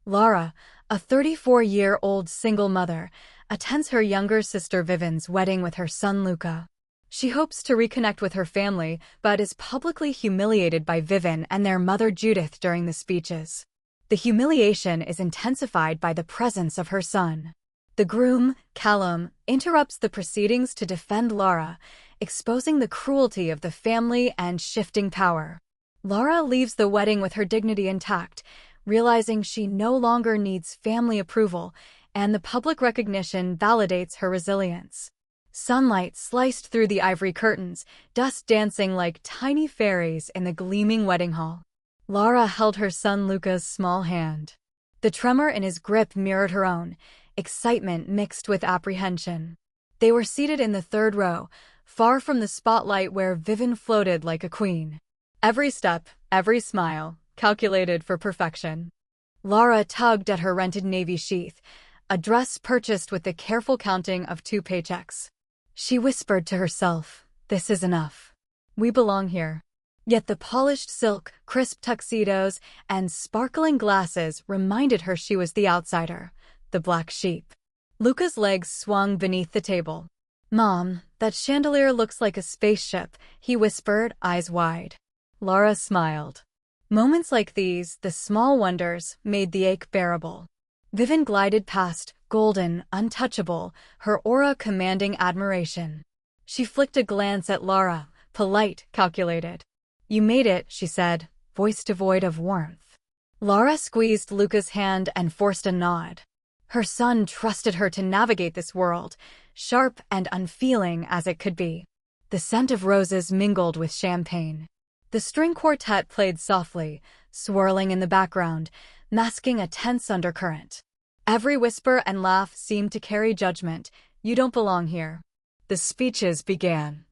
Laura, a 34-year-old single mother, attends her younger sister Vivian's wedding with her son Luca. She hopes to reconnect with her family, but is publicly humiliated by Vivian and their mother Judith during the speeches. The humiliation is intensified by the presence of her son. The groom, Callum, interrupts the proceedings to defend Laura, exposing the cruelty of the family and shifting power. Laura leaves the wedding with her dignity intact, realizing she no longer needs family approval, and the public recognition validates her resilience. Sunlight sliced through the ivory curtains, dust dancing like tiny fairies in the gleaming wedding hall. Laura held her son Luca's small hand. The tremor in his grip mirrored her own, excitement mixed with apprehension. They were seated in the third row, far from the spotlight where Vivian floated like a queen. Every step, every smile, calculated for perfection. Laura tugged at her rented navy sheath, a dress purchased with the careful counting of 2 paychecks. She whispered to herself, "This is enough. We belong here." Yet the polished silk, crisp tuxedos, and sparkling glasses reminded her she was the outsider, the black sheep. Luca's legs swung beneath the table. "Mom, that chandelier looks like a spaceship," he whispered, eyes wide. Laura smiled. Moments like these, the small wonders, made the ache bearable. Vivian glided past, golden, untouchable, her aura commanding admiration. She flicked a glance at Laura, polite, calculated. "You made it," she said, voice devoid of warmth. Laura squeezed Luca's hand and forced a nod. Her son trusted her to navigate this world, sharp and unfeeling as it could be. The scent of roses mingled with champagne. The string quartet played softly, swirling in the background, masking a tense undercurrent. Every whisper and laugh seemed to carry judgment. "You don't belong here." The speeches began.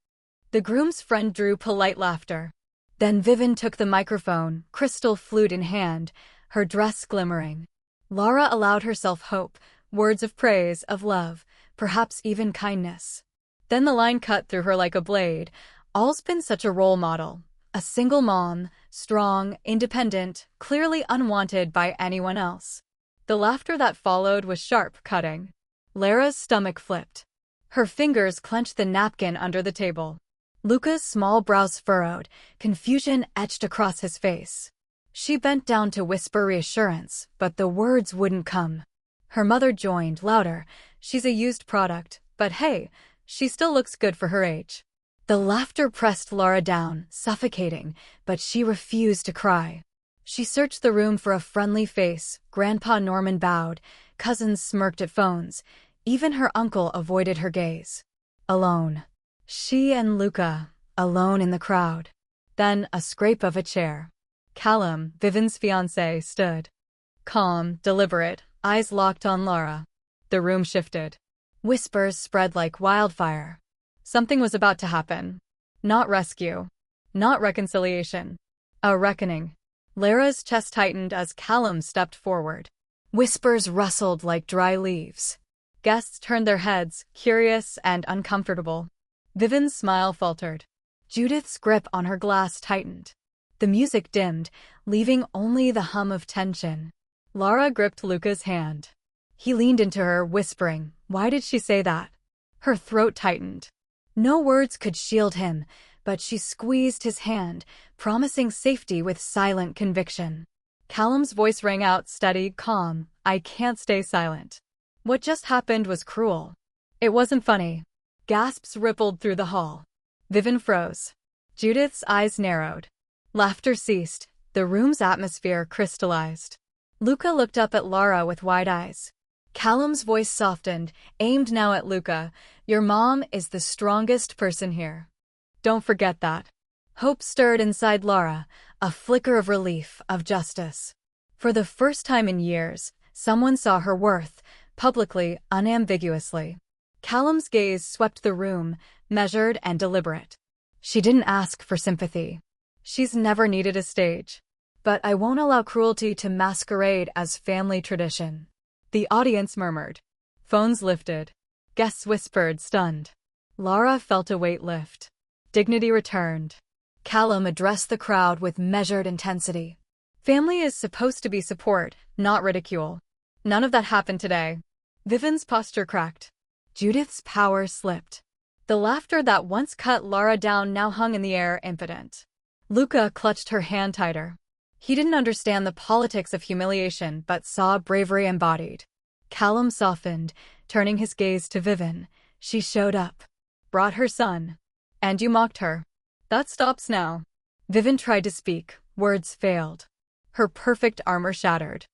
The groom's friend drew polite laughter. Then Vivian took the microphone, crystal flute in hand, her dress glimmering. Laura allowed herself hope, words of praise, of love, perhaps even kindness. Then the line cut through her like a blade. "All's been such a role model. A single mom, strong, independent, clearly unwanted by anyone else." The laughter that followed was sharp, cutting. Lara's stomach flipped. Her fingers clenched the napkin under the table. Luca's small brows furrowed, confusion etched across his face. She bent down to whisper reassurance, but the words wouldn't come. Her mother joined, louder. "She's a used product, but hey, she still looks good for her age." The laughter pressed Laura down, suffocating, but she refused to cry. She searched the room for a friendly face. Grandpa Norman bowed, cousins smirked at phones. Even her uncle avoided her gaze. Alone. She and Luca, alone in the crowd. Then a scrape of a chair. Callum, Vivian's fiancé, stood. Calm, deliberate, eyes locked on Laura. The room shifted. Whispers spread like wildfire. Something was about to happen. Not rescue. Not reconciliation. A reckoning. Lara's chest tightened as Callum stepped forward. Whispers rustled like dry leaves. Guests turned their heads, curious and uncomfortable. Vivian's smile faltered. Judith's grip on her glass tightened. The music dimmed, leaving only the hum of tension. Laura gripped Luca's hand. He leaned into her, whispering, "Why did she say that?" Her throat tightened. No words could shield him, but she squeezed his hand, promising safety with silent conviction. Callum's voice rang out, steady, calm. "I can't stay silent. What just happened was cruel. It wasn't funny." Gasps rippled through the hall. Vivian froze. Judith's eyes narrowed. Laughter ceased. The room's atmosphere crystallized. Luca looked up at Laura with wide eyes. Callum's voice softened, aimed now at Luca. "Your mom is the strongest person here. Don't forget that." Hope stirred inside Laura, a flicker of relief, of justice. For the first time in years, someone saw her worth, publicly, unambiguously. Callum's gaze swept the room, measured and deliberate. "She didn't ask for sympathy. She's never needed a stage. But I won't allow cruelty to masquerade as family tradition." The audience murmured. Phones lifted. Guests whispered, stunned. Laura felt a weight lift. Dignity returned. Callum addressed the crowd with measured intensity. Family is supposed to be support, not ridicule. None of that happened today. Vivian's posture cracked. Judith's power slipped. The laughter that once cut Lara down now hung in the air, impotent. Luca clutched her hand tighter. He didn't understand the politics of humiliation but saw bravery embodied. Callum softened, turning his gaze to Vivian. She showed up. Brought her son. And you mocked her. That stops now. Vivian tried to speak. Words failed. Her perfect armor shattered.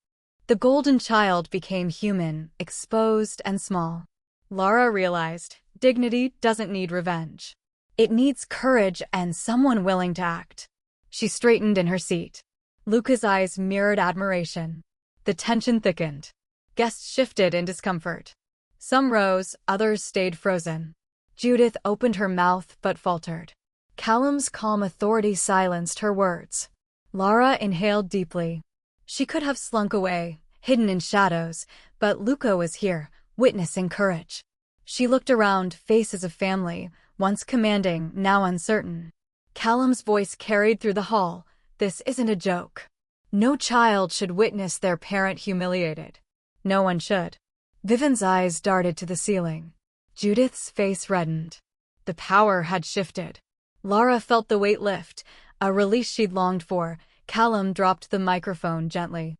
The golden child became human, exposed and small. Lara realized, dignity doesn't need revenge. It needs courage and someone willing to act. She straightened in her seat. Luca's eyes mirrored admiration. The tension thickened. Guests shifted in discomfort. Some rose, others stayed frozen. Judith opened her mouth but faltered. Callum's calm authority silenced her words. Lara inhaled deeply. She could have slunk away, hidden in shadows, but Luca was here, witnessing courage. She looked around, faces of family, once commanding, now uncertain. Callum's voice carried through the hall. This isn't a joke. No child should witness their parent humiliated. No one should. Vivian's eyes darted to the ceiling. Judith's face reddened. The power had shifted. Lara felt the weight lift, a release she'd longed for. Callum dropped the microphone gently.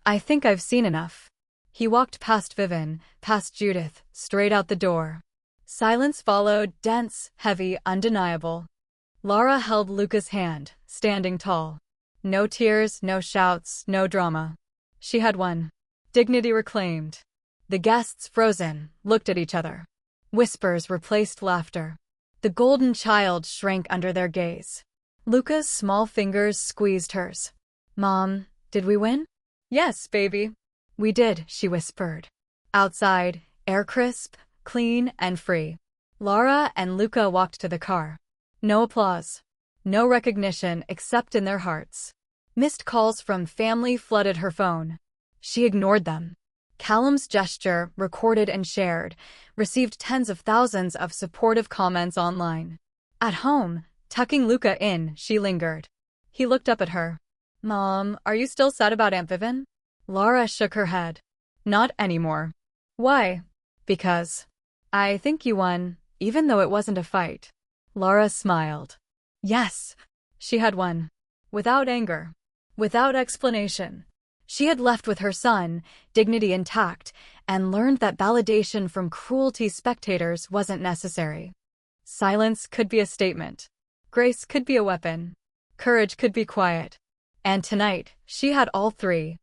I think I've seen enough. He walked past Vivian, past Judith, straight out the door. Silence followed, dense, heavy, undeniable. Lara held Luca's hand, standing tall. No tears, no shouts, no drama. She had won. Dignity reclaimed. The guests, frozen, looked at each other. Whispers replaced laughter. The golden child shrank under their gaze. Luca's small fingers squeezed hers. Mom, did we win? Yes, baby. We did, she whispered. Outside, air crisp, clean, and free. Lara and Luca walked to the car. No applause. No recognition except in their hearts. Missed calls from family flooded her phone. She ignored them. Callum's gesture, recorded and shared, received tens of thousands of supportive comments online. At home, tucking Luca in, she lingered. He looked up at her. Mom, are you still sad about Aunt Vivian? Lara shook her head. Not anymore. Why? Because I think you won, even though it wasn't a fight. Lara smiled. Yes, she had won. Without anger. Without explanation. She had left with her son, dignity intact, and learned that validation from cruelty spectators wasn't necessary. Silence could be a statement. Grace could be a weapon. Courage could be quiet. And tonight, she had all three.